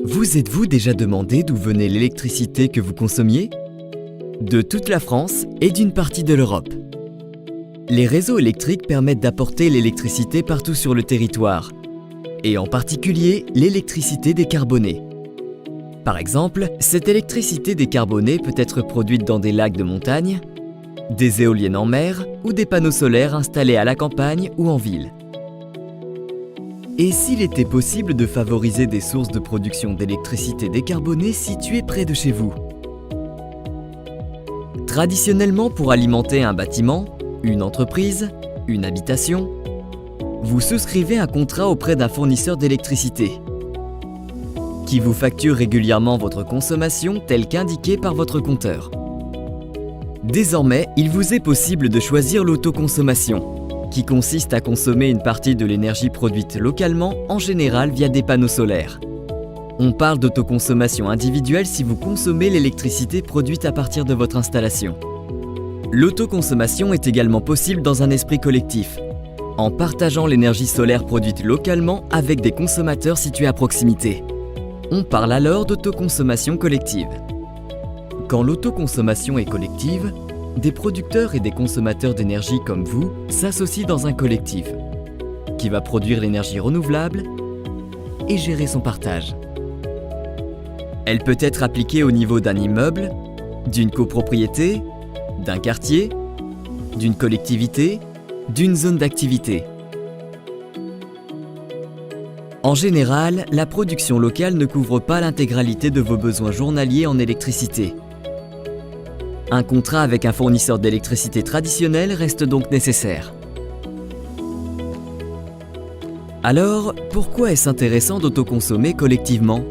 Vous êtes-vous déjà demandé d'où venait l'électricité que vous consommiez? De toute la France et d'une partie de l'Europe. Les réseaux électriques permettent d'apporter l'électricité partout sur le territoire, et en particulier l'électricité décarbonée. Par exemple, cette électricité décarbonée peut être produite dans des lacs de montagne, des éoliennes en mer ou des panneaux solaires installés à la campagne ou en ville. Et s'il était possible de favoriser des sources de production d'électricité décarbonée situées près de chez vous? Traditionnellement, pour alimenter un bâtiment, une entreprise, une habitation, vous souscrivez un contrat auprès d'un fournisseur d'électricité qui vous facture régulièrement votre consommation telle qu'indiquée par votre compteur. Désormais, il vous est possible de choisir l'autoconsommation, qui consiste à consommer une partie de l'énergie produite localement, en général via des panneaux solaires. On parle d'autoconsommation individuelle si vous consommez l'électricité produite à partir de votre installation. L'autoconsommation est également possible dans un esprit collectif, en partageant l'énergie solaire produite localement avec des consommateurs situés à proximité. On parle alors d'autoconsommation collective. Quand l'autoconsommation est collective, des producteurs et des consommateurs d'énergie comme vous s'associent dans un collectif qui va produire l'énergie renouvelable et gérer son partage. Elle peut être appliquée au niveau d'un immeuble, d'une copropriété, d'un quartier, d'une collectivité, d'une zone d'activité. En général, la production locale ne couvre pas l'intégralité de vos besoins journaliers en électricité. Un contrat avec un fournisseur d'électricité traditionnel reste donc nécessaire. Alors, pourquoi est-ce intéressant d'autoconsommer collectivement?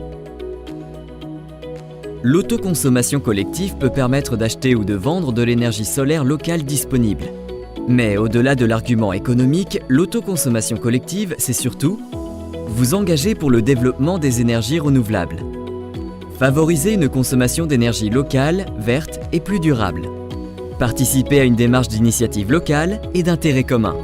L'autoconsommation collective peut permettre d'acheter ou de vendre de l'énergie solaire locale disponible. Mais au-delà de l'argument économique, l'autoconsommation collective, c'est surtout vous engager pour le développement des énergies renouvelables. Favoriser une consommation d'énergie locale, verte et plus durable. Participer à une démarche d'initiative locale et d'intérêt commun.